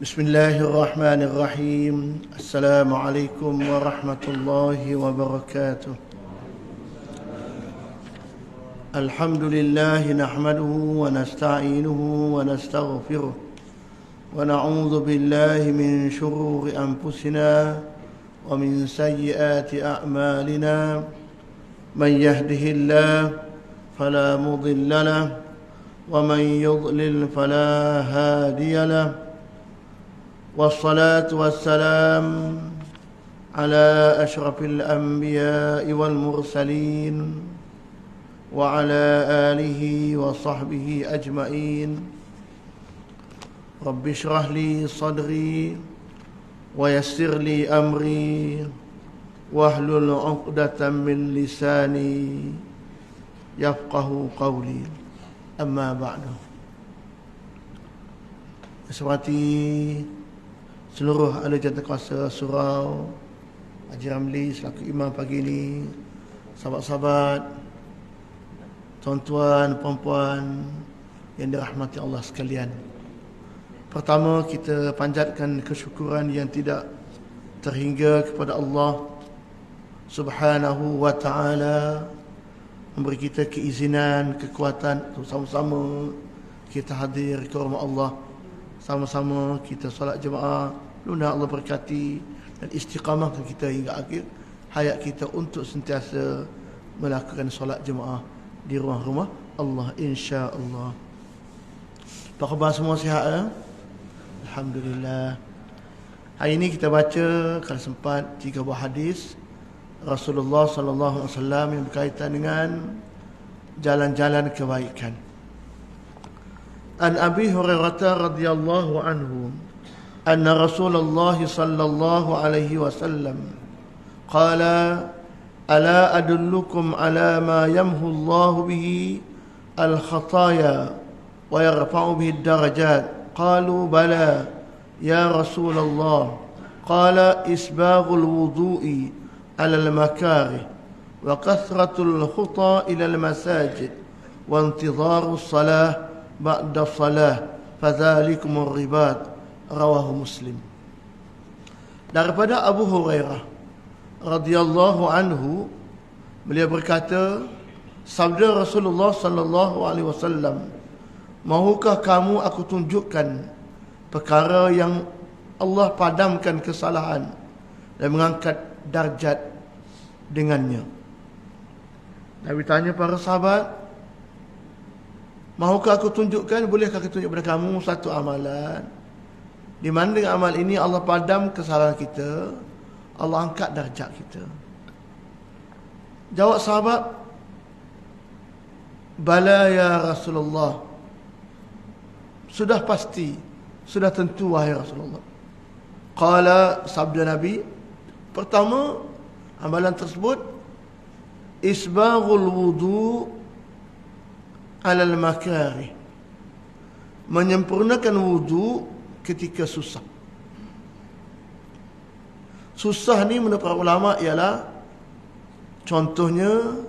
بسم الله الرحمن الرحيم. السلام عليكم ورحمة الله وبركاته. الحمد لله نحمده ونستعينه ونستغفره ونعوذ بالله من شرور أنفسنا ومن سيئات أعمالنا. من يهده الله فلا مضل له ومن يضلل فلا هادي له. والصلاة والسلام على أشرف الأنبياء والمرسلين وعلى آله وصحبه أجمعين. رب اشرح لي صدري ويسر لي أمري واحلل عقدة من لساني يفقه قولي. أما بعد. Seperti seluruh ahli jawatan surau, Haji Ramli selaku imam pagi ini, sahabat-sahabat, tuan-tuan, puan-puan yang dirahmati Allah sekalian. Pertama, kita panjatkan kesyukuran yang tidak terhingga kepada Allah Subhanahu wa ta'ala, memberi kita keizinan, kekuatan untuk sama-sama kita hadir ke rumah Allah. Sama-sama kita solat jemaah. Mudah Allah berkati dan istiqamahkan kita hingga akhir hayat kita untuk sentiasa melakukan solat jemaah di rumah-rumah Allah, insya-Allah. Apa khabar semua, sihat ya? Alhamdulillah. Hari ini kita baca kalau sempat 3 buah hadis Rasulullah sallallahu alaihi wasallam yang berkaitan dengan jalan-jalan kebaikan. An Abi Hurairah radhiyallahu anhu anna Rasulullah sallallahu alaihi wasallam qala ala adullukum ala ma yamhu Allah bihi al-khataya wa yarfa'u bihi ad-darajat qalu bala ya Rasulullah qala isbaghul wudu'i ala al-makarih wa kathratul khuta ila al-masajid wa intidharu as-salah ba'da salah fadzalikumur ribat. Rawahu Muslim. Daripada Abu Hurairah radhiyallahu anhu, beliau berkata, sabda Rasulullah sallallahu alaihi wasallam, mahukah kamu aku tunjukkan perkara yang Allah padamkan kesalahan dan mengangkat darjat dengannya? Nabi tanya para sahabat, mahukah aku tunjukkan, bolehkah aku tunjuk kepada kamu satu amalan di mana dengan amal ini Allah padam kesalahan kita, Allah angkat darjat kita? Jawab sahabat, bala ya Rasulullah, sudah pasti, sudah tentu wahai Rasulullah. Qala, sabda Nabi, pertama amalan tersebut isbaghul wudu' alal makarih, menyempurnakan wudu ketika susah. Susah ni menurut para ulama ialah contohnya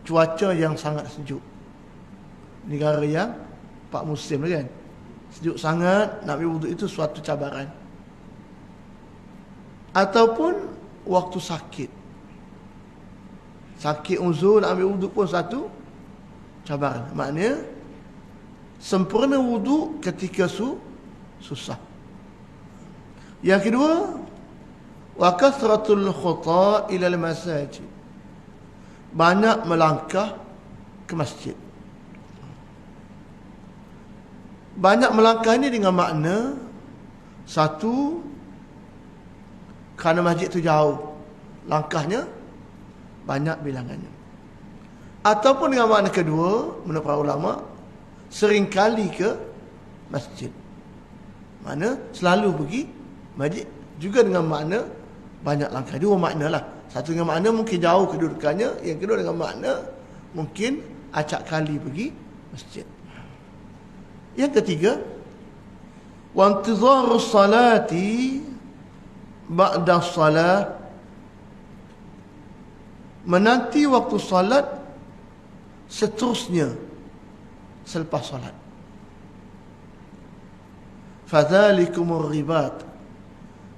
cuaca yang sangat sejuk. Negara yang 4 musim kan, sejuk sangat, nak ambil wudu itu suatu cabaran. Ataupun waktu sakit, sakit uzur, nak ambil wudu pun satu cabaran. Maknanya sempurna wudu ketika susah. Yang kedua, wa kasratul khuta ila al-masajid, banyak melangkah ke masjid. Banyak melangkah ini dengan makna satu, kerana masjid itu jauh, langkahnya banyak bilangannya. Ataupun dengan makna kedua, menurut para ulama, seringkali ke masjid, mana selalu pergi masjid. Juga dengan makna banyak langkah. Dua makna lah. Satu dengan makna mungkin jauh kedudukannya, yang kedua dengan makna mungkin acak kali pergi masjid. Yang ketiga, wa intidharu salati ba'da salah, menanti waktu salat seterusnya selepas salat. Fadzalikumur ribat.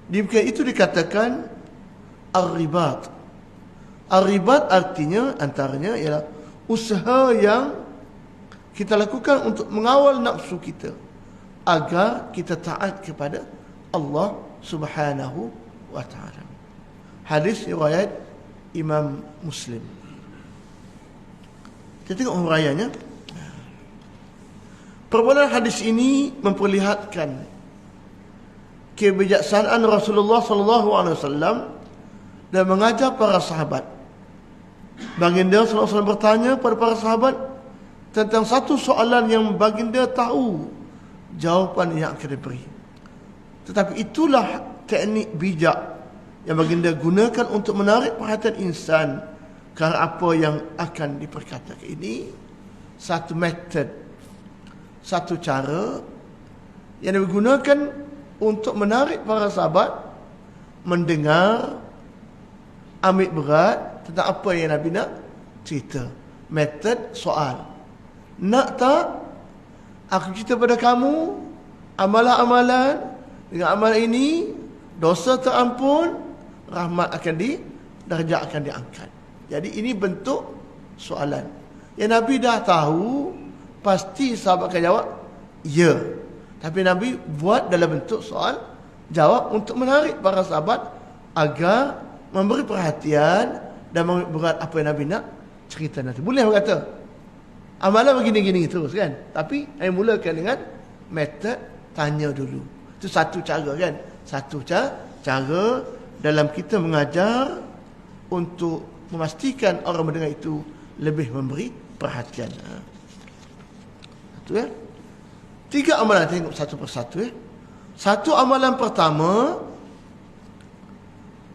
Demikian itu dikatakan ar-ribat. Ar-ribat artinya antaranya ialah usaha yang kita lakukan untuk mengawal nafsu kita agar kita taat kepada Allah Subhanahu wa taala. Hadis riwayat Imam Muslim. Kita tengok huraiannya. Perbuatan hadis ini memperlihatkan kebijaksanaan Rasulullah sallallahu alaihi wasallam dan mengajar para sahabat. Baginda sallallahu alaihi wasallam bertanya kepada para sahabat tentang satu soalan yang baginda tahu jawapan yang akan diberi. Tetapi itulah teknik bijak yang baginda gunakan untuk menarik perhatian insan kerana apa yang akan diperkatakan. Ini satu metod, satu cara yang digunakan untuk menarik para sahabat mendengar, ambil berat tentang apa yang Nabi nak cerita. Metod soal. Nak tak aku cerita pada kamu amalan-amalan, dengan amalan ini dosa terampun, rahmat akan darjat akan diangkat. Jadi ini bentuk soalan. Yang Nabi dah tahu, pasti sahabat akan jawab ya. Tapi Nabi buat dalam bentuk soal jawab untuk menarik para sahabat agar memberi perhatian dan berat apa yang Nabi nak cerita nanti. Boleh berkata amalan begini-gini terus kan. Tapi saya mulakan dengan metod tanya dulu. Itu satu cara kan. Satu cara dalam kita mengajar untuk memastikan orang mendengar itu lebih memberi perhatian. Satu ya. 3 amalan, tengok satu persatu ya. Satu amalan pertama,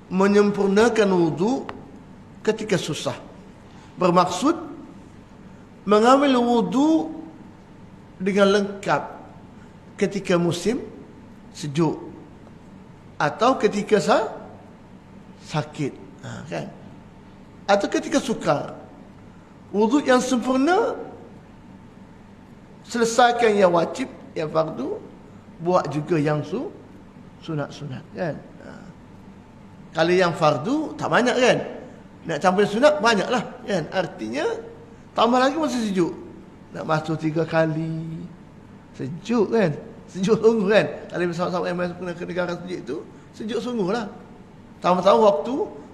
menyempurnakan wudu ketika susah. Bermaksud mengambil wudu dengan lengkap ketika musim sejuk atau ketika sakit, kan? Atau ketika sukar. Wudu yang sempurna, selesaikan yang wajib, yang fardu, buat juga yang sunat-sunat, kan? Kalau yang fardu tak banyak kan, nak campur sunat banyaklah kan. Artinya tambah lagi masih sejuk, nak basuh 3 kali, sejuk kan, sejuk sungguh kan. Kalau bersama-sama yang masuk ke negara sejuk itu sejuk sungguh lah. Tambah-tambah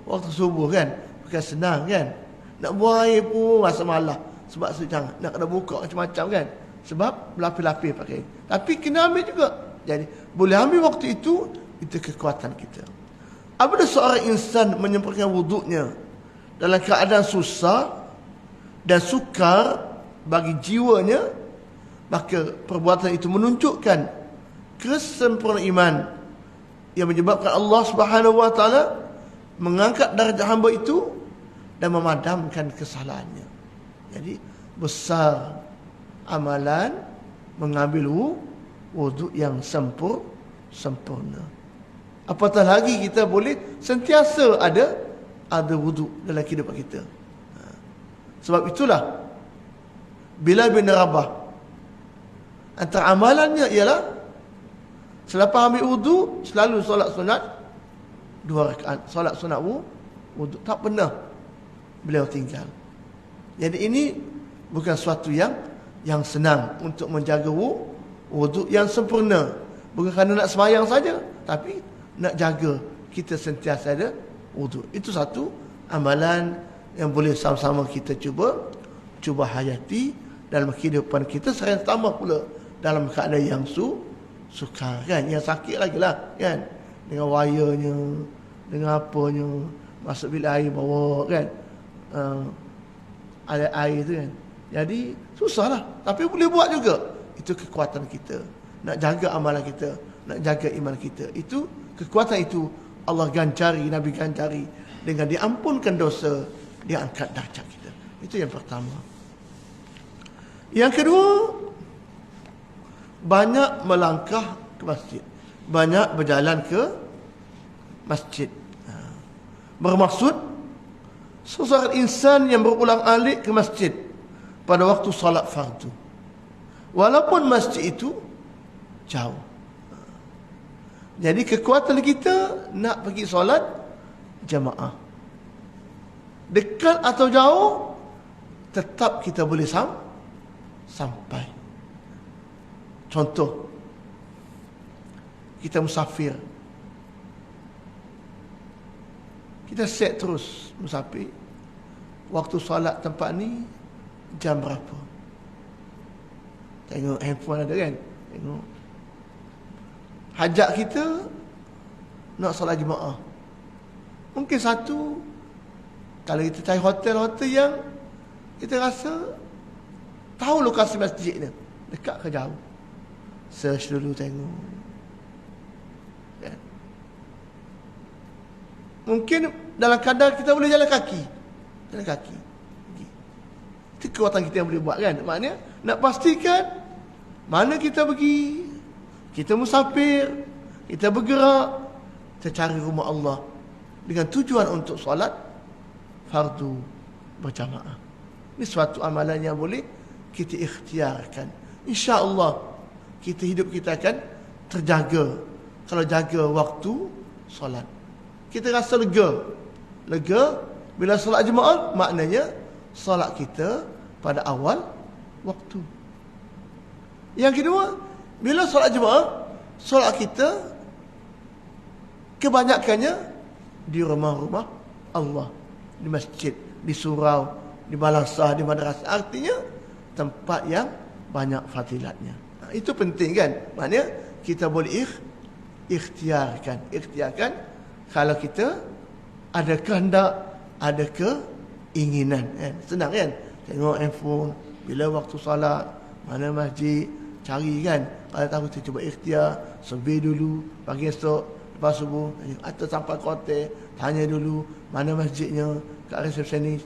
waktu subuh kan, bukan senang kan. Nak buang air pun rasa malah sebab sedang nak kena buka macam-macam kan, sebab berlapis-lapis pakai. Tapi kena ambil juga. Jadi boleh ambil waktu itu kekuatan kita. Apabila seorang insan menyempurnakan wuduknya dalam keadaan susah dan sukar bagi jiwanya, maka perbuatan itu menunjukkan kesempurnaan iman yang menyebabkan Allah Subhanahu wa taala mengangkat darjat hamba itu dan memadamkan kesalahannya. Jadi besar amalan mengambil wuduk yang sempurna. Apatah lagi kita boleh sentiasa ada wuduk dalam kehidupan kita. Sebab itulah Bilal bin Rabah, antara amalannya ialah selepas ambil wuduk selalu solat sunat 2 rakaat. Solat sunat wuduk tak pernah beliau tinggal. Jadi ini bukan suatu yang senang untuk menjaga wuduk yang sempurna. Bukan kerana nak sembahyang saja, tapi nak jaga kita sentiasa ada wuduk. Itu satu amalan yang boleh sama-sama kita cuba hayati dalam kehidupan kita. Serta tambah pula dalam keadaan yang sukar kan, yang sakit lagi lah kan, dengan wayarnya, dengan apanya, masuk bilik air bawa kan, air tu kan. Jadi susahlah, tapi boleh buat juga. Itu kekuatan kita nak jaga amalan kita, nak jaga iman kita. Itu kekuatan itu Allah gancari, Nabi gancari dengan diampunkan dosa, dia angkat darjat kita. Itu yang pertama. Yang kedua, banyak melangkah ke masjid, banyak berjalan ke masjid. Bermaksud seorang insan yang berulang-alik ke masjid pada waktu salat fardu, walaupun masjid itu jauh. Jadi kekuatan kita nak pergi solat jamaah. Dekat atau jauh, tetap kita boleh sampai. Contoh, kita musafir. Kita set terus musafir. Waktu solat tempat ni jam berapa? Tengok handphone ada kan? Tengok. Hajat kita nak solat jemaah. Mungkin satu, kalau kita cari hotel-hotel yang kita rasa tahu lokasi masjid ni, dekat ke jauh, search dulu tengok. Kan? Mungkin dalam kadar kita boleh jalan kaki. Jalan kaki. Itu kekuatan kita yang boleh buat kan. Maknanya nak pastikan mana kita pergi, kita musafir, kita bergerak, kita cari rumah Allah dengan tujuan untuk solat fardu berjamaah. Ini suatu amalan yang boleh kita ikhtiarkan. InsyaAllah kita hidup kita akan terjaga kalau jaga waktu solat. Kita rasa lega. Lega bila solat jemaah, maknanya solat kita pada awal waktu. Yang kedua, bila solat jemaah, solat kita kebanyakannya di rumah-rumah Allah, di masjid, di surau, di madrasah, di madrasah. Artinya tempat yang banyak fadilatnya. Itu penting kan? Maknanya kita boleh ikhtiarkan kalau kita ada kehendak, ada keinginan kan? Senang kan? Tengok handphone, bila waktu solat, mana masjid, cari kan. Kalau tahu kita cuba ikhtiar, survey dulu pagi esok lepas subuh, atau sampai ke hotel, tanya dulu mana masjidnya, kat resepsionis.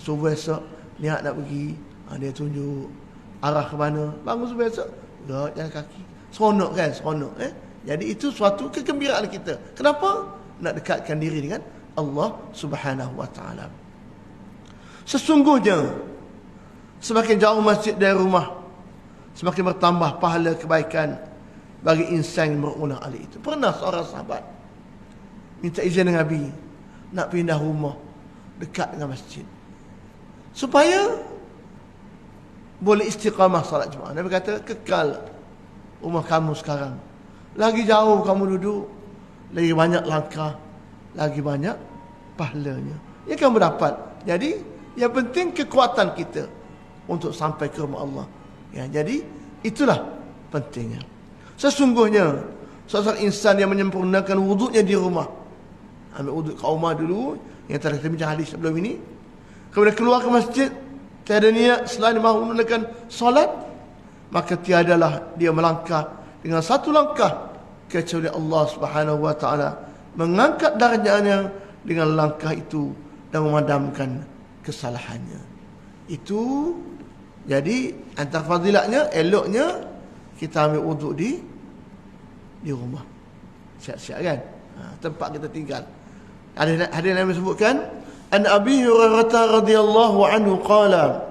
Subuh esok niat nak pergi, dia tunjuk arah ke mana. Bangun subuh esok, jalan kaki. Seronok kan? Seronok Jadi itu suatu kegembiraan kita. Kenapa? Nak dekatkan diri dengan Allah Subhanahu wa taala. Sesungguhnya semakin jauh masjid dari rumah, semakin bertambah pahala kebaikan bagi insan yang berulang alik itu. Pernah seorang sahabat minta izin dengan Nabi nak pindah rumah dekat dengan masjid supaya boleh istiqamah salat jemaah. Nabi kata, kekal rumah kamu sekarang. Lagi jauh kamu duduk, lagi banyak langkah, lagi banyak pahalanya yang kamu dapat. Jadi yang penting kekuatan kita untuk sampai ke rumah Allah. Ya, jadi itulah pentingnya. Sesungguhnya seorang insan yang menyempurnakan wuduknya di rumah, ambil wuduk kat rumah dulu, yang telah kita bincang hadis sebelum ini, kemudian keluar ke masjid, tiada niat selain mahu menunaikan solat, maka tiadalah dia melangkah dengan satu langkah kecuali Allah Subhanahu wa taala mengangkat darjatnya dengan langkah itu dan memadamkan kesalahannya. Itu jadi antara fadilatnya, eloknya kita ambil wuduk di rumah. Siap-siap kan? Tempat kita tinggal. Hadis yang disebutkan, an Abi Hurairah radhiyallahu anhu qala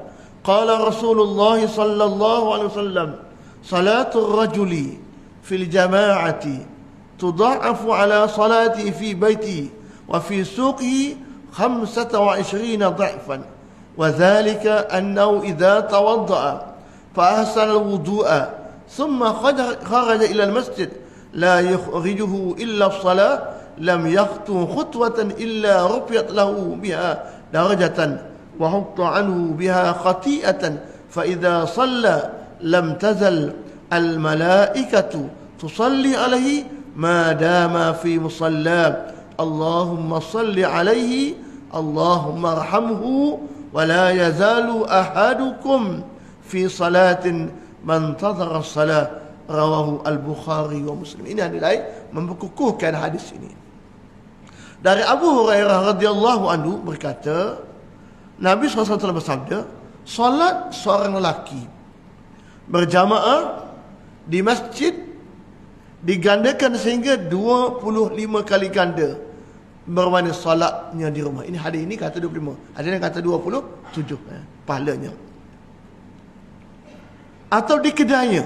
Rasulullah sallallahu alaihi wasallam, salatul rajuli fil jama'ati tudha'afu ala salati fi baiti wa fi suqihi 25 ضعفا وذلك أنه إذا توضأ فأحسن الوضوء ثم خرج إلى المسجد لا يخرجه إلا الصلاة لم يخطو خطوة إلا رفعت له بها درجة وحط عنه بها خطيئة فإذا صلى لم تزل الملائكة تصلي عليه ما دام في مصلاه اللهم صل عليه اللهم ارحمه ولا يزال أحدكم في صلاة من انتظر الصلاة رواه البخاري ومسلم. Ini adalah membukukuhkan hadis ini. Dari Abu Hurairah radhiyallahu anhu berkata, Nabi SAW bersabda, solat seorang lelaki berjamaah di masjid digandakan sehingga 25 kali ganda berbanding solatnya di rumah. Ini hadis ini kata 25. Ada yang kata 27 pahalanya. Atau di kedainya.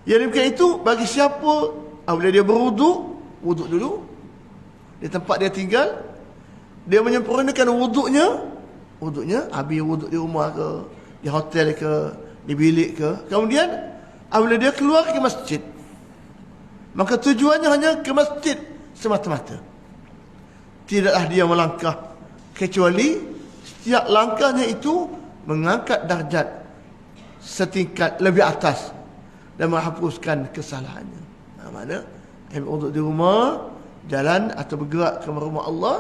Yang demikian itu bagi siapa apabila dia berwuduk, wuduk dulu di tempat dia tinggal, dia menyempurnakan wuduknya, habis wuduk di rumah ke, di hotel ke, di bilik ke. Kemudian apabila dia keluar ke masjid, maka tujuannya hanya ke masjid semata-mata. Tidaklah dia melangkah, kecuali setiap langkahnya itu mengangkat darjat setingkat lebih atas dan menghapuskan kesalahannya. Mana ambil wuduk di rumah, jalan atau bergerak ke rumah Allah,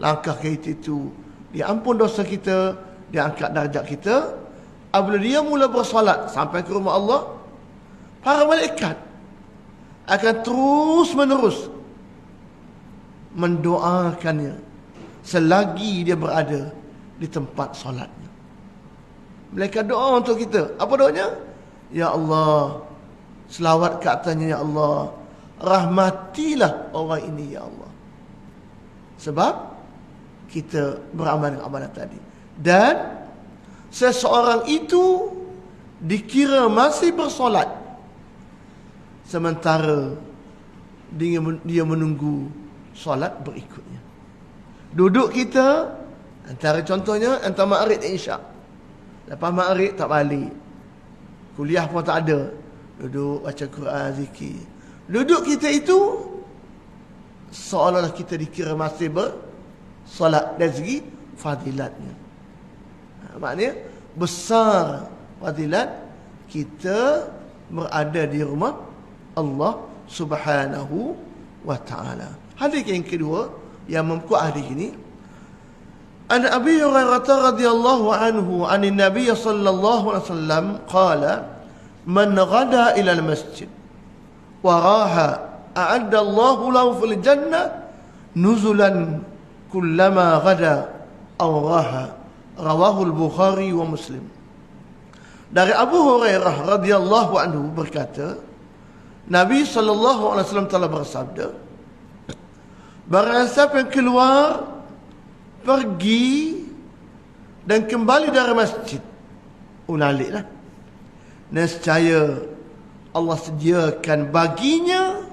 langkah kita itu diampun dosa kita, diangkat darjat kita. Apabila dia mula bersolat sampai ke rumah Allah, para malaikat akan terus menerus mendoakannya selagi dia berada di tempat solatnya. Malaikat doa untuk kita. Apa doanya? Ya Allah, selawat ke atasnya ya Allah, rahmatilah orang ini ya Allah. Sebab kita beramal dengan amalan tadi. Dan seseorang itu dikira masih bersolat sementara dia menunggu solat berikutnya. Duduk kita antara contohnya antara maghrib dan isyak. Lepas maghrib tak balik, kuliah pun tak ada, duduk baca Quran, zikir. Duduk kita itu seolah-olah kita dikira masih bersolat dari segi fadilatnya. Maknanya besar fadilat kita berada di rumah Allah Subhanahu wa ta'ala. Hadis yang kedua yang memkuat hadis ini, an Abi Hurairah radhiyallahu anhu anin Nabi sallallahu alaihi wasallam qala man ghada ila al-masjid wa raha a'adda Allahu lahu fil jannah nuzulan kullama ghada aw raha. Rawahu al-Bukhari wa Muslim. Dari Abu Hurairah radhiyallahu anhu berkata, Nabi sallallahu alaihi wasallam telah bersabda, barang siapa yang keluar, pergi dan kembali dari masjid, unaliklah, nescaya Allah sediakan baginya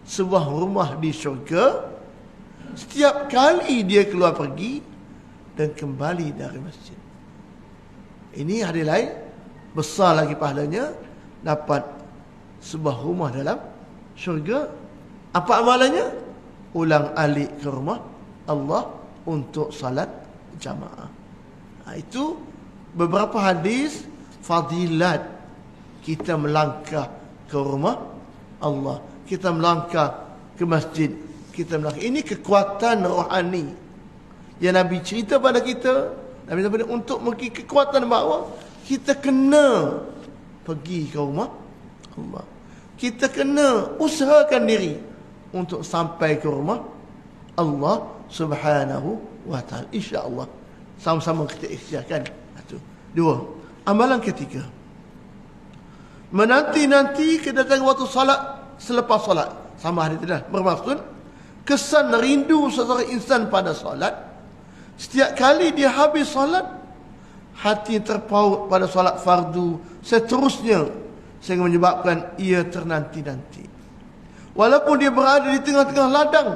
sebuah rumah di syurga setiap kali dia keluar pergi dan kembali dari masjid. Ini hari lain besar lagi pahalanya, dapat sebuah rumah dalam syurga. Apa amalannya? Ulang alik ke rumah Allah untuk salat jamaah. Itu beberapa hadis fadilat kita melangkah ke rumah Allah, kita melangkah ke masjid, kita melangkah. Ini kekuatan rohani yang Nabi cerita pada kita. Nabi cerita untuk memiliki kekuatan bahawa kita kena pergi ke rumah Allah. Kita kena usahakan diri untuk sampai ke rumah Allah Subhanahu wa ta'ala. InsyaAllah sama-sama kita ikhtiarkan. Itu. Dua, amalan ketiga, menanti-nanti kedatangan waktu salat selepas salat. Sama hadis dah bermaksud kesan rindu seseorang insan pada salat. Setiap kali dia habis solat, hati terpaut pada solat fardu seterusnya, sehingga menyebabkan ia ternanti-nanti. Walaupun dia berada di tengah-tengah ladang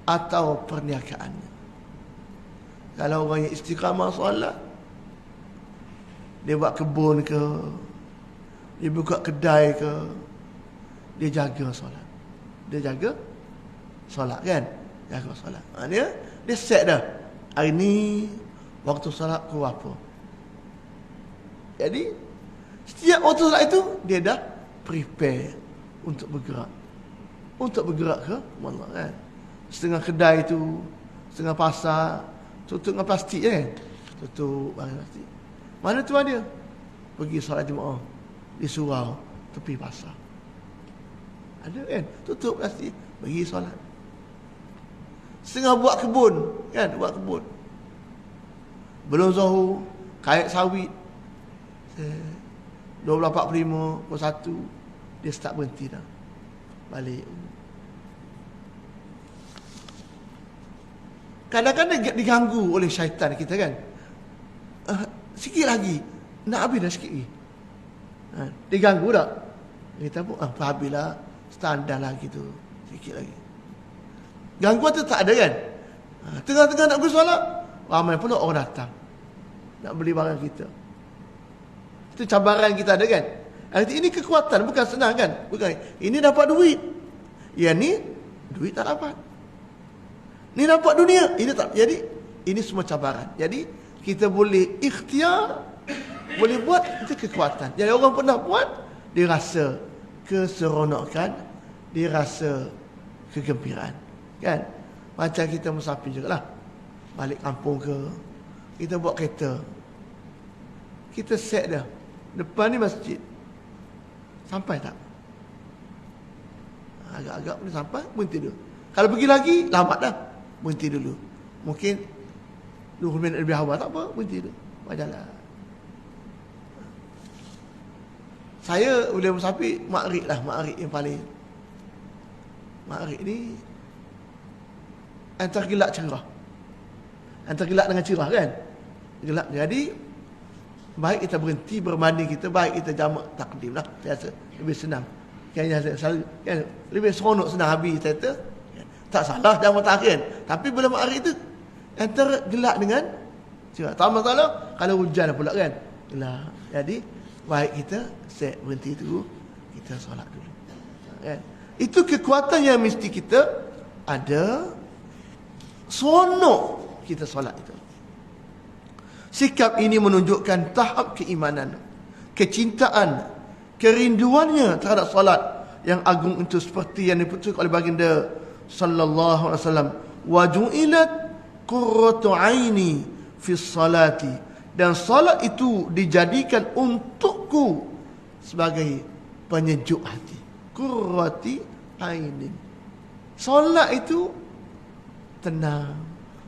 atau perniagaannya. Kalau orang yang istiqamah solat, dia buat kebun ke, dia buka kedai ke, dia jaga solat. Dia jaga solat kan? Jaga solat. Dia set dah. Hari ni waktu solat ku apa. Jadi setiap waktu solat itu dia dah prepare untuk bergerak. Untuk bergerak ke mana kan. Setengah kedai itu, setengah pasar tutup dengan plastik kan. Tutup barang plastik. Mana tuan dia? Pergi solat Jumaat di surau tepi pasar. Ada kan? Tutup plastik, pergi solat. Setengah buat kebun kan, buat kebun. Belum Zuhur, kait sawit 12.45 pukul 1 dia start berhenti dah. Balik. Kadang-kadang diganggu oleh syaitan kita kan. Sikit lagi, nak habis dah sikit lagi. Diganggu tak? Kita pun apabila standar lagi tu, sikit lagi. Gangguan tu tak ada kan? Tengah-tengah nak pergi solat, ramai pula orang datang nak beli barang kita. Itu cabaran kita ada kan? Ini kekuatan, bukan senang kan? Bukan. Ini dapat duit. Yang ni duit tak dapat. Ni dapat dunia, ini tak. Jadi ini semua cabaran. Jadi kita boleh ikhtiar, boleh buat, itu kekuatan. Jadi orang pernah buat, dia rasa keseronokan, dia rasa kegembiraan. Kan? Macam kita musafir juga lah. Balik kampung ke, kita buat kereta, kita set dah depan ni masjid. Sampai tak? Agak-agak boleh sampai, berhenti dulu. Kalau pergi lagi, lambat dah, berhenti dulu. Mungkin 20 minit lebih awal, tak apa, berhenti dulu, berjalan. Saya boleh musafir Maghrib lah, Maghrib yang paling. Maghrib ni antara gelap cerah, antara gelap dengan cerah kan, gelap. Jadi baik kita berhenti bermandi, kita baik kita jamak takdim lah, biasa lebih senang kan, kan lebih seronok, senang habis kereta. Tak salah jamak takhir, tapi bila Maghrib tu antara gelap dengan cerah. Tak masalah kalau hujan pula kan, gelap. Jadi baik kita set berhenti dulu, kita solat dulu kan? Itu kekuatan yang mesti kita ada. Seronok kita solat itu. Sikap ini menunjukkan tahap keimanan, kecintaan, kerinduannya terhadap solat yang agung itu, seperti yang diputuskan oleh baginda sallallahu alaihi wasallam, wa ju'ilat qurratu aini fi salati, dan solat itu dijadikan untukku sebagai penyejuk hati. Qurrati ainin. Solat itu tenang.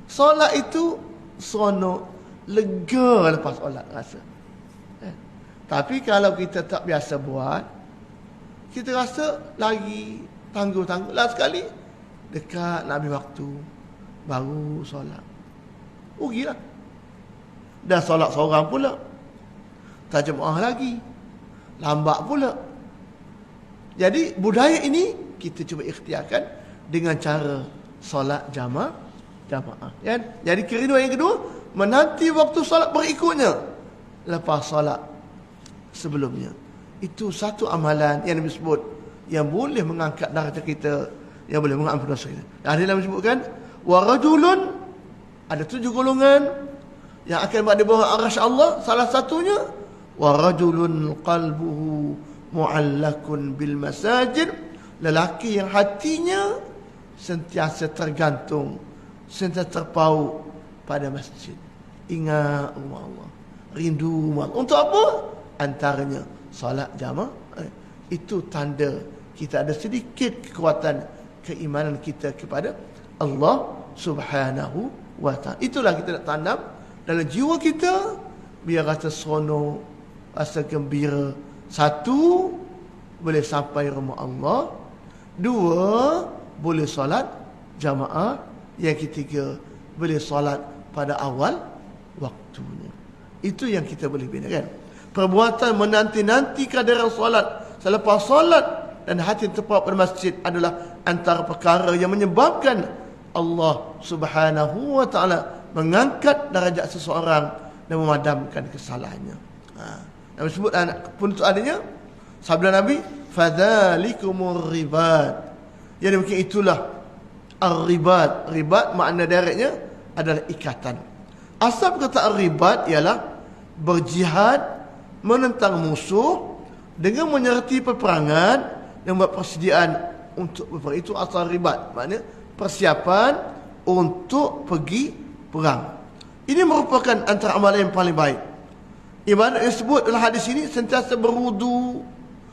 Solat itu seronok, lega lepas solat rasa. Tapi kalau kita tak biasa buat, kita rasa lagi tangguh-tangguh lah sekali. Dekat nak habis waktu, baru solat. Rugilah. Dan solat seorang pula. Tak jemaah lagi. Lambat pula. Jadi budaya ini kita cuba ikhtiarkan dengan cara solat jamaah. Kan? Jadi kerinduan yang kedua, menanti waktu solat berikutnya lepas solat sebelumnya. Itu satu amalan yang disebut yang boleh mengangkat darjat kita, yang boleh mengampuni dosa kita. Dan dalam disebutkan wa rajulun, ada 7 golongan yang akan berada di bawah arasy Allah. Salah satunya wa rajulun qalbuhu mu'allakun bil masajid, lelaki yang hatinya sentiasa tergantung, sentiasa terpaut pada masjid. Ingat rumah Allah, rindu rumah Allah. Untuk apa? Antaranya solat jamaah. Itu tanda kita ada sedikit kekuatan keimanan kita kepada Allah Subhanahu wa ta'ala. Itulah kita nak tanam dalam jiwa kita, biar rasa seronok, rasa gembira. Satu, boleh sampai rumah Allah. Dua, boleh solat jamaah. Yang ketiga, boleh solat pada awal waktunya. Itu yang kita boleh bina kan. Perbuatan menanti-nanti kehadiran solat selepas solat dan hati terpaut pada masjid adalah antara perkara yang menyebabkan Allah Subhanahu wa ta'ala mengangkat darjat seseorang dan memadamkan kesalahannya. Nabi sebut penutup adanya sabda Nabi, fadzalikumur ribat. Jadi mungkin itulah ar-ribat. Ribat makna directnya adalah ikatan. Asal kata ar-ribat ialah berjihad menentang musuh dengan menyertai peperangan dan buat persediaan untuk berperang. Itu asal ribat, maknanya persiapan untuk pergi perang. Ini merupakan antara amalan yang paling baik. Ibadat yang disebut dalam hadis ini sentiasa berwudu,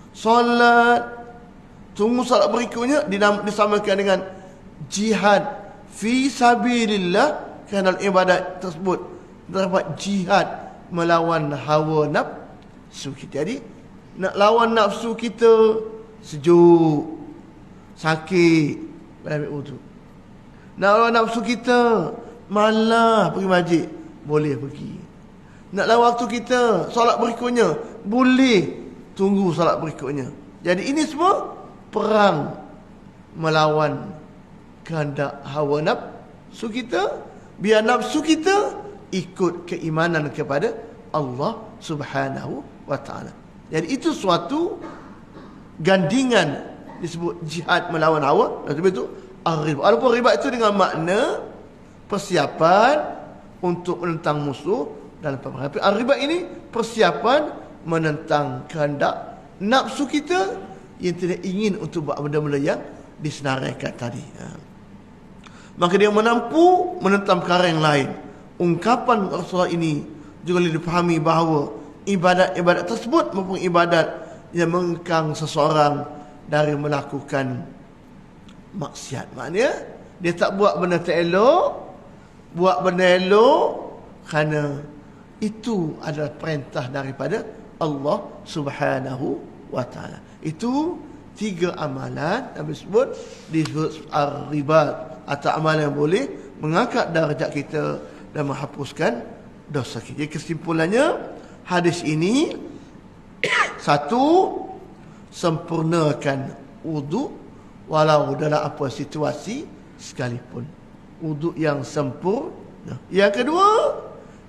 solat, tunggu solat berikutnya disamakan dengan jihad fi sabilillah, kerana ibadat tersebut terdapat jihad melawan hawa nafsu kita. Jadi nak lawan nafsu kita, sejuk, sakit, ambil wudu. Nak lawan nafsu kita, malas pergi masjid, boleh pergi. Nak lawan waktu kita, solat berikutnya, boleh tunggu solat berikutnya. Jadi ini semua perang melawan kehendak hawa nafsu kita, biar nafsu kita ikut keimanan kepada Allah Subhanahu wa taala. Jadi itu suatu gandingan disebut jihad melawan hawa. Sebab itu ar-riba. Walaupun riba itu dengan makna persiapan untuk menentang musuh dalam peperangan. Tapi ar-riba ini persiapan menentang kehendak nafsu kita yang tidak ingin untuk buat benda-benda yang disenaraikan tadi. Maka dia menampu menentang perkara yang lain. Ungkapan Rasulullah ini juga boleh dipahami bahawa ibadat-ibadat tersebut maupun ibadat yang mengekang seseorang dari melakukan maksiat. Maknanya dia tak buat benda tak elok, buat benda elok kerana itu adalah perintah daripada Allah Subhanahu wa taala. Itu 3 amalan yang disebut ar-riba, atau amalan yang boleh mengangkat darjat kita dan menghapuskan dosa kita. Jadi kesimpulannya, hadis ini satu, sempurnakan wudu walau dalam apa situasi sekalipun. Wudu yang sempurna. Yang kedua,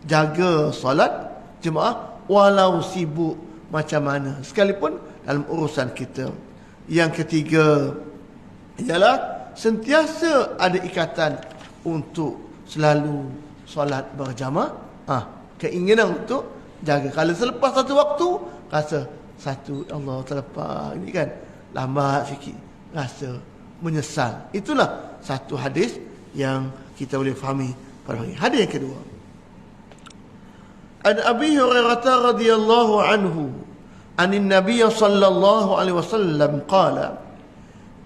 jaga solat jemaah walau sibuk macam mana sekalipun dalam urusan kita. Yang ketiga ialah sentiasa ada ikatan untuk selalu solat berjamaah. Keinginan untuk jaga. Kalau selepas satu waktu rasa satu Allah terlepas ini kan lambat sikit, rasa menyesal. Itulah satu hadis yang kita boleh fahami pada hari. Hadis yang kedua, An Abi Hurairah radhiyallahu anhu anin Nabiy sallallahu alaihi wasallam qala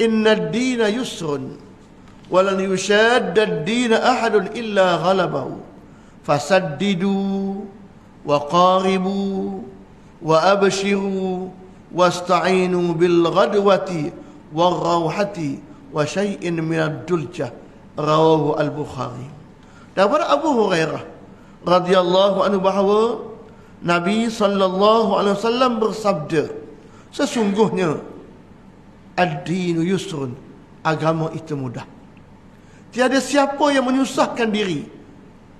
inna ad-dina yusrun wa lan yushadda ad-dina ahadun illa ghalabahu fasaddidu wa qaribu wa abshiru wasta'inu bil ghadwati wal rawhati wa syai'in min ad-duljah, rawahu al-Bukhari. Daripada Abu Hurairah radhiyallahu anhu bahawa Nabi sallallahu alaihi wasallam bersabda, sesungguhnya ad-dinu yusrun, agama itu mudah. Tiada siapa yang menyusahkan diri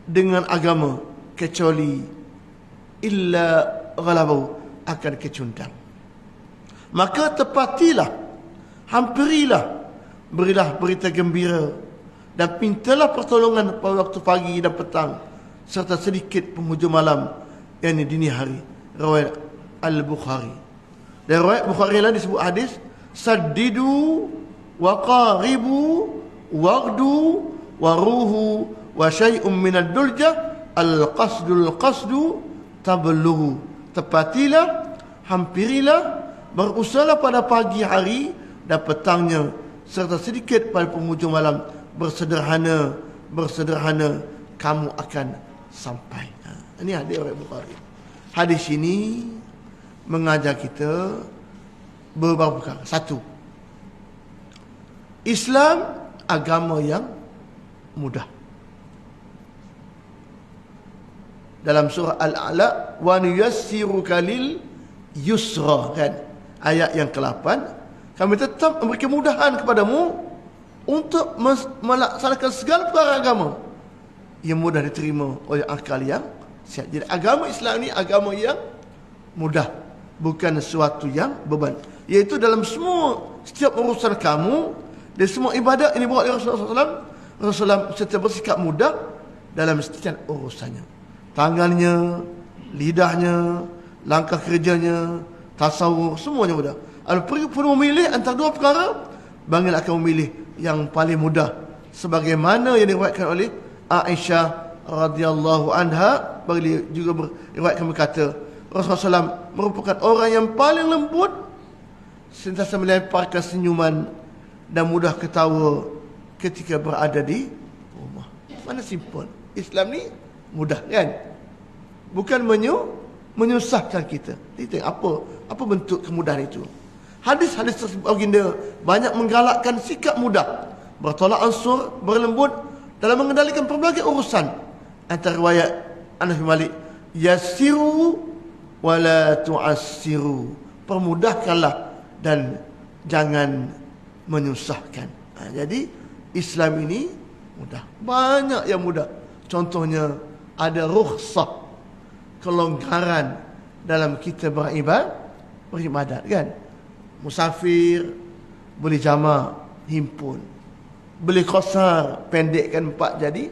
dengan agama kecuali illa ghalabahu, akan kecundang. Maka tepatilah, hampirilah, berilah berita gembira dan mintalah pertolongan pada waktu pagi dan petang serta sedikit penghujung malam, yakni dini hari. Riwayat al-Bukhari. Dan riwayat Bukhari lain disebut hadis saddidu wa qaribu waqdu waruhu wa syai'un minad duljah al-qasdul qasdu tablughu. Tepatilah, hampirilah, berusahalah pada pagi hari dan petangnya serta sedikit pada penghujung malam. Bersederhana, bersederhana, kamu akan sampai. Ini hadis riwayat Bukhari. Hadis ini mengajar kita beberapa perkara. Satu, Islam agama yang mudah. Dalam surah Al-A'la, wa nuyassiruka lil yusra, kan? Ayat yang ke-8, kami tetap memberi kemudahan kepadamu untuk melaksanakan segala perkara agama yang mudah diterima oleh akal yang sihat. Jadi agama Islam ini agama yang mudah, bukan sesuatu yang beban. Iaitu dalam setiap urusan kamu, dan semua ibadat ini buat oleh Rasulullah SAW, Rasulullah setiap bersikap mudah dalam setiap urusannya. Tangannya, lidahnya, langkah kerjanya, tasawuf, semuanya mudah. Kalau perlu memilih antara dua perkara, bangil akan memilih yang paling mudah. Sebagaimana yang diriwayatkan oleh Aisyah radhiyallahu anha, beliau juga beriwayatkan berkata, Rasulullah SAW merupakan orang yang paling lembut, sentiasa melemparkan senyuman dan mudah ketawa ketika berada di rumah. Mana simple. Islam ni mudah, kan? Bukan menyusahkan kita. Kita apa bentuk kemudahan itu? Hadis-hadis tersebut baginda banyak menggalakkan sikap mudah, bertolak ansur, berlembut dalam mengendalikan pelbagai urusan. Antara riwayat Anas bin Malik, yassiru wala tu'assiru, permudahkanlah dan jangan menyusahkan. Jadi Islam ini mudah. Banyak yang mudah. Contohnya ada rukhsah, kelonggaran dalam kita beribadat kan. Musafir boleh jamak, himpun. Boleh qasar, pendekkan 4 jadi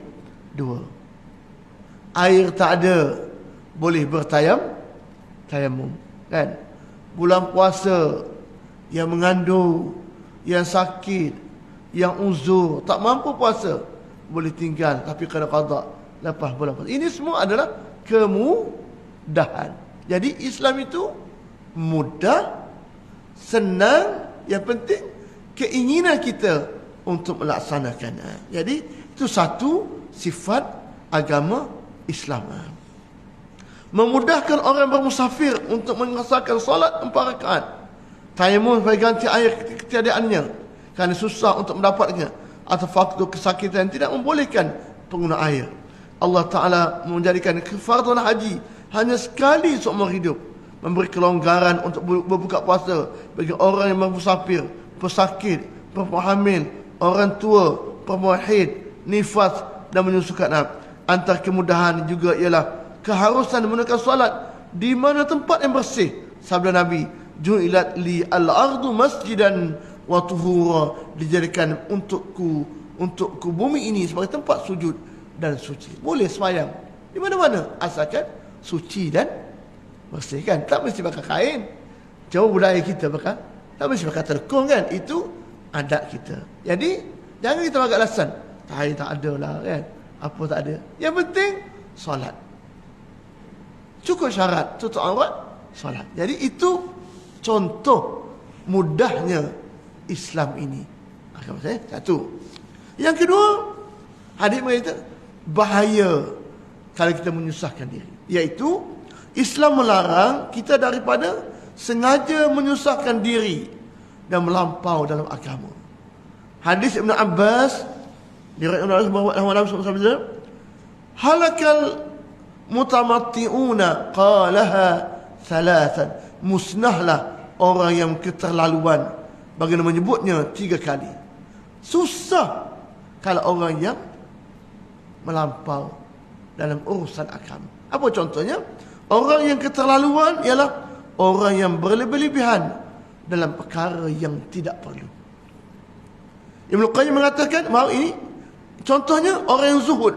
2. Air tak ada, boleh tayamum kan. Bulan puasa, yang mengandung, yang sakit, yang uzur, tak mampu puasa, boleh tinggal tapi kena qada lepas bulan puasa. Ini semua adalah kemudahan. Jadi Islam itu mudah, senang, yang penting keinginan kita untuk melaksanakan. Jadi itu satu sifat agama Islam. Memudahkan orang bermusafir untuk mengerjakan solat 4 rakaat. Tayamum supaya ganti air ketiadaannya kerana susah untuk mendapatnya, atau faktor kesakitan tidak membolehkan pengguna air. Allah Ta'ala menjadikan fardhu haji hanya sekali seumur hidup, memberi kelonggaran untuk berbuka puasa bagi orang yang bermusafir, pesakit, perempuan hamil, orang tua, perempuan haid, nifas dan menyusukan. Antara kemudahan juga ialah keharusan menunaikan solat di mana tempat yang bersih. Sabda Nabi, ju'ilat li al-ardu masjidan wa tuhura, dijadikan untukku bumi ini sebagai tempat sujud dan suci. Boleh sembahyang di mana-mana asalkan suci dan bersih kan. Tak mesti pakai kain. Jauh budaya kita pakai, tak mesti pakai terkung kan. Itu adat kita. Jadi jangan kita pakai alasan kain tak ada lah kan, apa tak ada. Yang penting solat. Cukup syarat tutup aurat, solat. Jadi itu contoh mudahnya Islam ini. Satu. Yang kedua, hadis berkata bahaya kalau kita menyusahkan diri, iaitu Islam melarang kita daripada sengaja menyusahkan diri dan melampau dalam agama. Hadis Ibn Abbas diriwayatkan oleh Nabi SAW, halakal mutamatti'una qalaha thalathan, musnahlah orang yang keterlaluan. Bagaimana menyebutnya 3 kali. Susah kalau orang yang melampau dalam urusan agama. Apa contohnya? Orang yang keterlaluan ialah orang yang berlebih-lebihan dalam perkara yang tidak perlu. Ibnu Qayyim mengatakan bahawa ini contohnya orang yang zuhud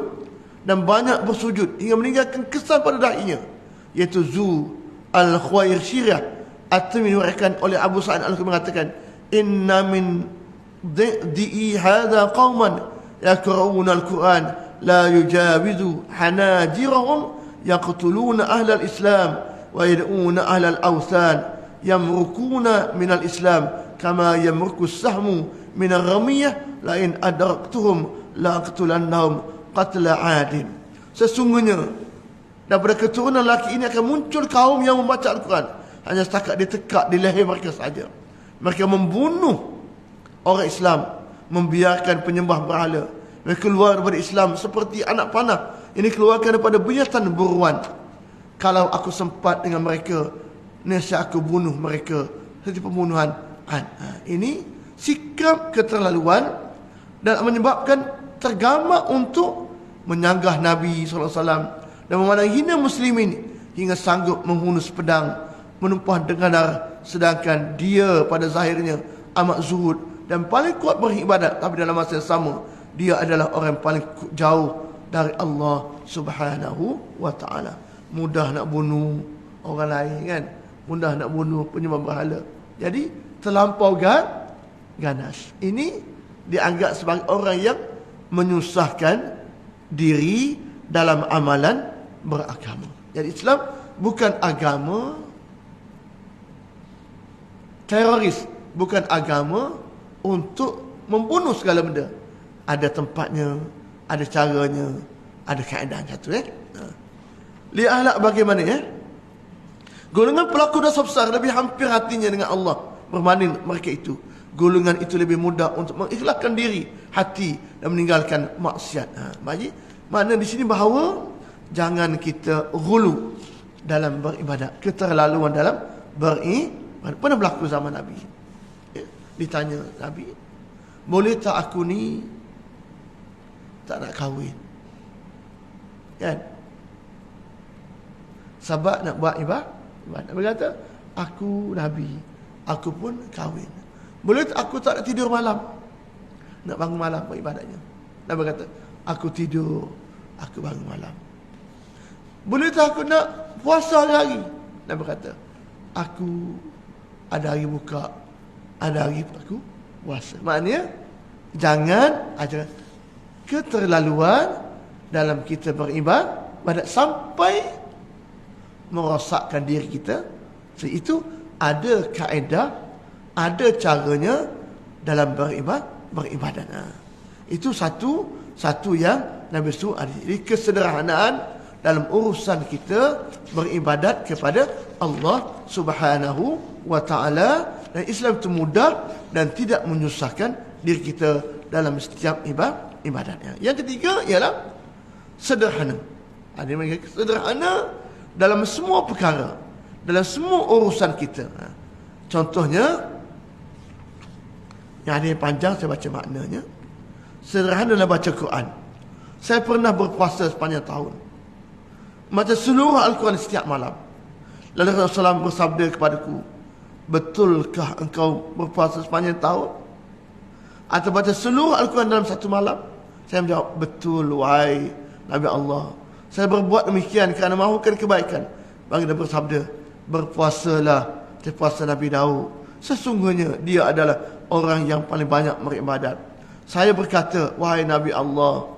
dan banyak bersujud hingga meninggalkan kesan pada dahinya, iaitu Zu al-Khawairsyirah. At-Tirmidzi meriwayatkan oleh Abu Sa'id al-Khudri mengatakan, inna min di'i hadha qauman yaqra'una al-Quran la yujawizu hanajirahum yaqtuluna ahla al-Islam wa yad'una ahla al-awthan yamrukuna min al-Islam kama yamruku as-sahmu min ar-ramiyah la in adraktuhum la aqtulannahum qatla 'adin. Sesungguhnya daripada keturunan lelaki ini akan muncul kaum yang membaca Al-Quran hanya setakat dia tekak di leher mereka saja. Mereka membunuh orang Islam, membiarkan penyembah berhala. Mereka keluar daripada Islam seperti anak panah ini keluarkan daripada binatang buruan. Kalau aku sempat dengan mereka, nescaya aku bunuh mereka seperti pembunuhan. Ini sikap keterlaluan dan menyebabkan tergamak untuk menyanggah Nabi SAW dan memandang hina muslimin hingga sanggup menghunus pedang, menumpah dengar, sedangkan dia pada zahirnya amat zuhud dan paling kuat beribadat, tapi dalam masa yang sama dia adalah orang yang paling jauh dari Allah Subhanahu wa ta'ala. Mudah nak bunuh orang lain kan, mudah nak bunuh penyembah berhala. Jadi terlampau ganas. Ini dianggap sebagai orang yang menyusahkan diri dalam amalan beragama. Jadi Islam bukan agama teroris, bukan agama untuk membunuh segala benda. Ada tempatnya, ada caranya, ada keadaan satu Li ahlak bagaimana golongan pelaku dosa besar lebih hampir hatinya dengan Allah berbanding mereka itu. Golongan itu lebih mudah untuk mengikhlaskan diri, hati dan meninggalkan maksiat. Makna di sini bahawa jangan kita ghulu dalam beribadat, keterlaluan dalam beribadat. Pernah berlaku zaman Nabi. ditanya Nabi, boleh tak aku ni tak nak kahwin? Kan? Sebab nak buat ibadah. Nabi kata, aku Nabi, aku pun kahwin. Boleh tak aku tak nak tidur malam? Nak bangun malam buat ibadahnya. Nabi kata, aku tidur, aku bangun malam. Boleh tak aku nak puasa hari-hari? Nabi kata, aku ada hari buka, ada hari aku puasa. Maknanya, jangan ada keterlaluan dalam kita beribadah sampai merosakkan diri kita. So, itu ada kaedah, ada caranya dalam beribadah. Itu satu yang Nabi suruh ada. Jadi kesederhanaan dalam urusan kita beribadat kepada Allah Subhanahu wa taala, dan Islam itu mudah dan tidak menyusahkan diri kita dalam setiap ibadatnya. Yang ketiga ialah sederhana. Ada yang sederhana dalam semua perkara, dalam semua urusan kita. Contohnya, yang ada yang panjang saya baca maknanya. Sederhana dalam baca Quran. Saya pernah berpuasa sepanjang tahun, baca seluruh Al-Quran setiap malam. Lalu Rasulullah bersabda kepadaku, betulkah engkau berpuasa sepanjang tahun? Atau baca seluruh Al-Quran dalam satu malam? Saya menjawab, betul wahai Nabi Allah. Saya berbuat demikian kerana mahukan kebaikan. Baginda bersabda, berpuasalah seperti puasa Nabi Daud. Sesungguhnya dia adalah orang yang paling banyak beribadat. Saya berkata, wahai Nabi Allah,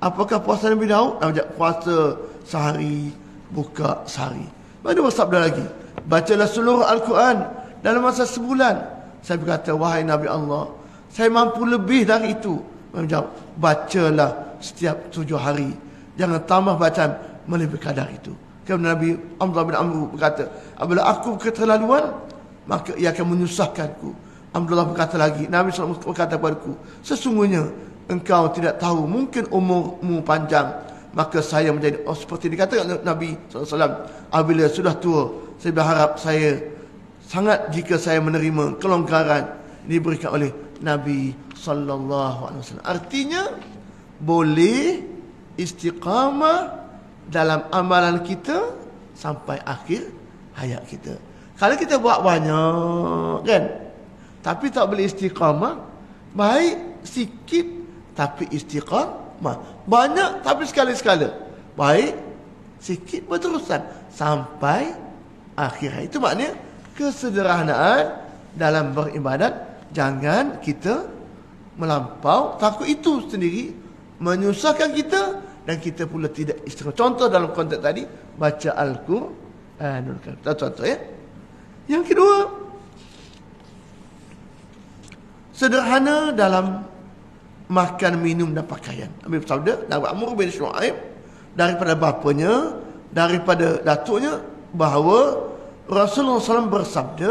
apakah puasa Nabi Daud? Nabi jawab, puasa sehari, buka sehari. Baginda bersabda lagi, bacalah seluruh Al-Quran dalam masa sebulan. Saya berkata, wahai Nabi Allah, saya mampu lebih dari itu. Nabi jawab, bacalah setiap 7 hari. Jangan tambah bacaan melebihi kadar itu. Kerana Nabi Abdullah bin Amr berkata, apabila aku keterlaluan, maka ia akan menyusahkanku. Abdullah berkata lagi, Nabi SAW berkata kepadaku, sesungguhnya engkau tidak tahu, mungkin umurmu panjang, maka saya menjadi seperti dikatakan Nabi SAW, apabila sudah tua, saya berharap saya sangat jika saya menerima kelonggaran diberikan oleh Nabi SAW. Artinya, boleh istiqamah dalam amalan kita sampai akhir hayat kita. Kalau kita buat banyak, kan, tapi tak boleh istiqamah, baik sikit tapi istiqamah. Banyak tapi sekali-sekala, baik sikit berterusan sampai akhir hayat. Itu maknanya kesederhanaan dalam beribadat. Jangan kita melampau, takut itu sendiri menyusahkan kita dan kita pula tidak istiqamah. Contoh dalam konteks tadi, baca Al-Quranul Karim. Contoh ya. Yang kedua, sederhana dalam makan, minum dan pakaian. Nabi bersabda, Nabi Amr bin Shu'aib, daripada bapanya, daripada datuknya, bahawa Rasulullah SAW bersabda,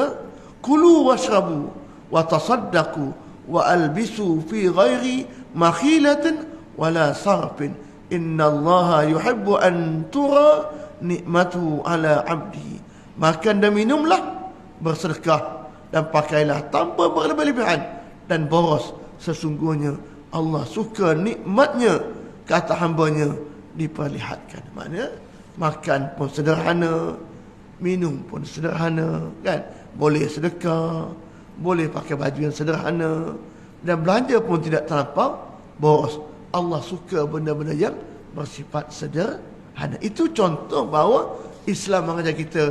kulu washrabu wa tasaddaqu wa albisu fi ghairi makhilatin wala sarfin, innallaha yuhibbu an tura nikmatu ala abdi. Makan dan minumlah, bersedekah dan pakailah tanpa berlebih-lebihan dan boros, sesungguhnya Allah suka nikmatnya ke atas hambanya diperlihatkan. Maknanya makan pun sederhana, minum pun sederhana, kan? Boleh sedekah, boleh pakai baju yang sederhana, dan belanja pun tidak terlampau boros. Allah suka benda-benda yang bersifat sederhana. Itu contoh bahawa Islam mengajar kita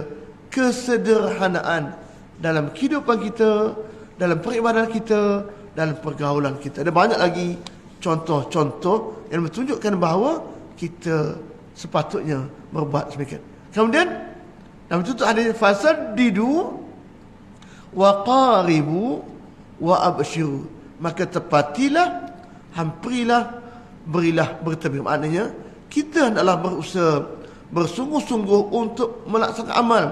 kesederhanaan dalam kehidupan kita, dalam peribadahan kita, dalam pergaulan kita. Ada banyak lagi contoh-contoh yang menunjukkan bahawa kita sepatutnya berbuat demikian. Kemudian dalam itu ada fasaddidu wa qaribu wa abshiru, maka tepatilah, hampirilah, berilah bertebing. Maknanya kita hendaklah berusaha bersungguh-sungguh untuk melaksanakan amal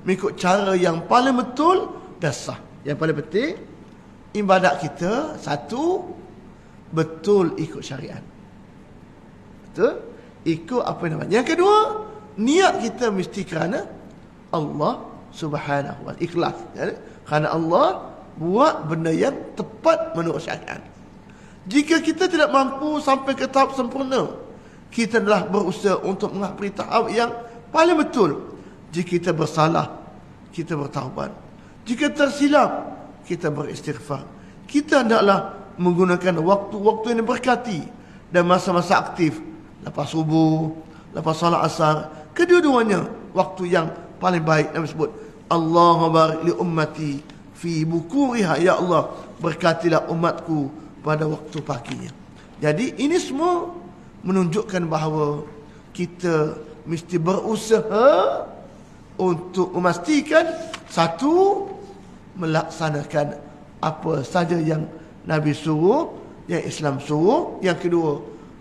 mengikut cara yang paling betul dan sah. Yang paling penting, ibadat kita satu, betul ikut syariat. Betul? Ikut apa yang namanya. Yang kedua, niat kita mesti kerana Allah Subhanahu wa ta'ala, ikhlas. Kerana Allah buat benda yang tepat menurut syariat. Jika kita tidak mampu sampai ke tahap sempurna, kita adalah berusaha untuk menghapiri tahap yang paling betul. Jika kita bersalah, kita bertaubat. Jika tersilap, kita beristighfar. Kita hendaklah menggunakan waktu-waktu yang diberkati dan masa-masa aktif, lepas subuh, lepas salat asar, kedua-duanya waktu yang paling baik. Nabi sebut, Allahumma barik li ummati fi bukuriha, ya Allah, berkatilah umatku pada waktu paginya. Jadi ini semua menunjukkan bahawa kita mesti berusaha untuk memastikan, satu, melaksanakan apa saja yang Nabi suruh, yang Islam suruh. Yang kedua,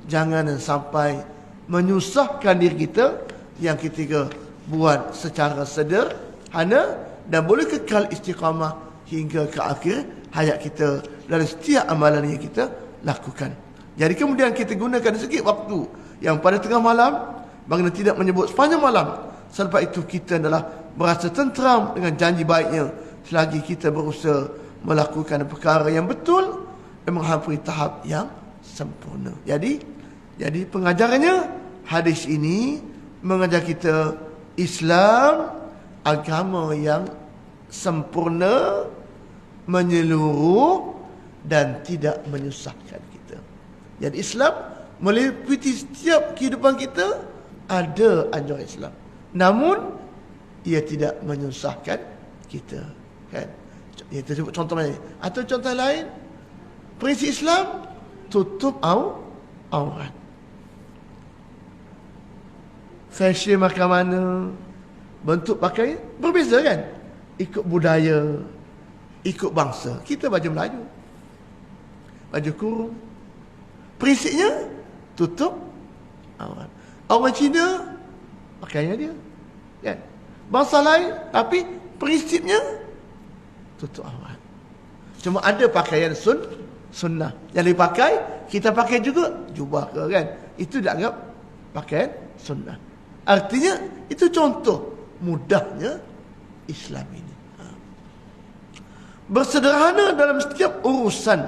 jangan sampai menyusahkan diri kita. Yang ketiga, buat secara sederhana dan boleh kekal istiqamah hingga ke akhir hayat kita dari setiap amalan yang kita lakukan. Jadi kemudian kita gunakan sikit waktu yang pada tengah malam, baginda tidak menyebut sepanjang malam. Selepas itu kita adalah berasa tenteram dengan janji baiknya selagi kita berusaha melakukan perkara yang betul dan menghampiri tahap yang sempurna. Jadi pengajarannya, hadis ini mengajar kita Islam agama yang sempurna, menyeluruh dan tidak menyusahkan kita. Jadi Islam meliputi setiap kehidupan kita, ada anjuran Islam. Namun ia tidak menyusahkan kita, kan? Kita sebut contoh lain. Atau contoh lain, prinsip Islam tutup aurat. Fashion macam mana, bentuk pakaian berbeza, kan? Ikut budaya, ikut bangsa. Kita baju Melayu, baju kurung. Prinsipnya tutup aurat. Orang Cina pakaiannya dia, kan? Bangsa lain tapi prinsipnya tutup aurat. Cuma ada pakaian sunnah yang dipakai, kita pakai juga jubah ke, kan? Itu dianggap pakaian sunnah. Artinya itu contoh mudahnya Islam ini. Bersederhana dalam setiap urusan,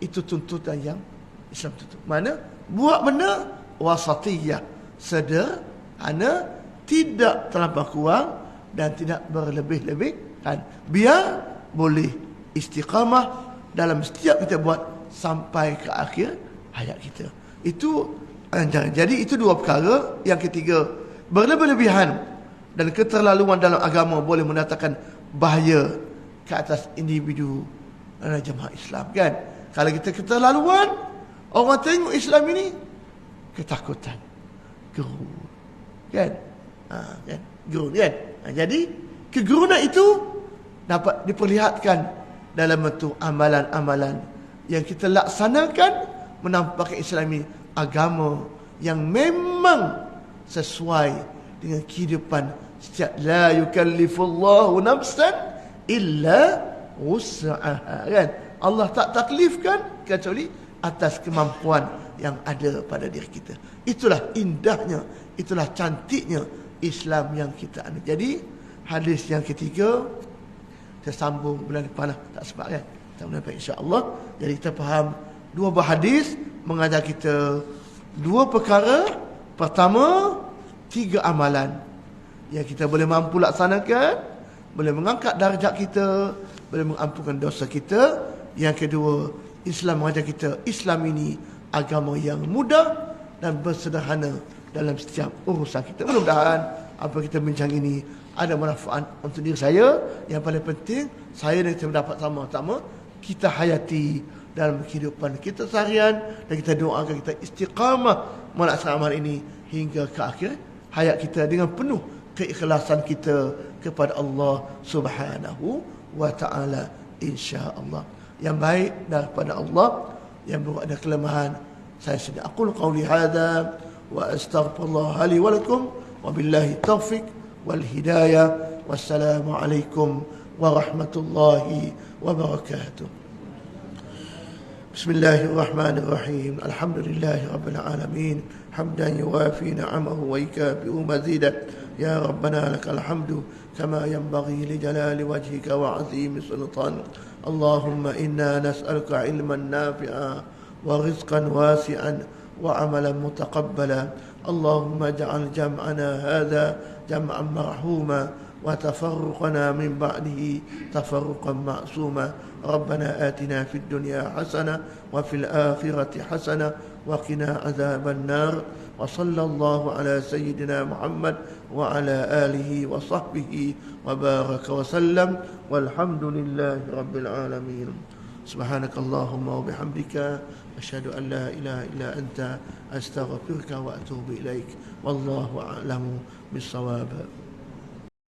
itu tuntutan yang Islam tuntut. Mana? Buat benda wasatiyah, sederhana, tidak terlampau kurang dan tidak berlebih-lebihkan. Biar boleh istiqamah dalam setiap kita buat sampai ke akhir hayat kita. Itu anjuran. Jadi itu dua perkara. Yang ketiga, berlebih-lebihan dan keterlaluan dalam agama boleh mendatangkan bahaya ke atas individu dan jemaah Islam, kan? Kalau kita keterlaluan, orang tengok Islam ini ketakutan, gerun, kan? Kan? Gerun, kan? Jadi kegerunan itu dapat diperlihatkan dalam bentuk amalan-amalan yang kita laksanakan, menampakkan Islam ini agama yang memang sesuai dengan kehidupan setiap. La yukallifullahu nafsan illa wus'aha, kan? Allah tak taklifkan kecuali atas kemampuan yang ada pada diri kita. Itulah indahnya, itulah cantiknya Islam yang kita anut. Jadi hadis yang ketiga kita sambung bulan depan lah, tak sempat, kan? Tak boleh, insya-Allah. Jadi kita faham dua buah hadis mengajar kita dua perkara. Pertama, 3 amalan yang kita boleh mampu laksanakan, boleh mengangkat darjat kita, boleh mengampunkan dosa kita. Yang kedua, Islam mengajar kita, Islam ini agama yang mudah dan bersederhana dalam setiap urusan kita. Mudah-mudahan apa kita bincang ini ada manfaat untuk diri saya. Yang paling penting, saya dan kita mendapat sama-sama kita hayati dalam kehidupan kita seharian, dan kita doakan kita istiqamah melaksanakan amal ini hingga ke akhir hayat kita dengan penuh keikhlasan kita kepada Allah Subhanahu wa taala, insya-Allah. Yang baik daripada Allah, yang berada kelemahan saya sudah aqul qauli hadza wa astaghfirullah li wa lakum wa billahi taufiq wal hidayah. Wassalamu alaikum warahmatullahi wabarakatuh. Bismillahirrahmanirrahim. Alhamdulillahi rabbil alamin. Hamdan yuwafi ni'amahu wa yukafi'u mazidah. Ya Rabbana lakal hamdu kama yanbaghi li jalali wajhika wa 'azimi sultanik. Allahumma inna nas'aluka 'ilman nafi'a wa rizqan wasi'an wa 'amalan mutaqabbala. Allahumma ij'al jam'ana hadha jam'an marhuma wa tafarruqana min ba'dihi tafarruqan ma'suma. ربنا آتنا في الدنيا حسنة وفي الآخرة حسنة وقنا عذاب النار وصلى الله على سيدنا محمد وعلى آله وصحبه وبارك وسلم والحمد لله رب العالمين. سبحانك اللهم وبحمدك أشهد أن لا إله إلا أنت أستغفرك وأتوب إليك والله أعلم بالصواب.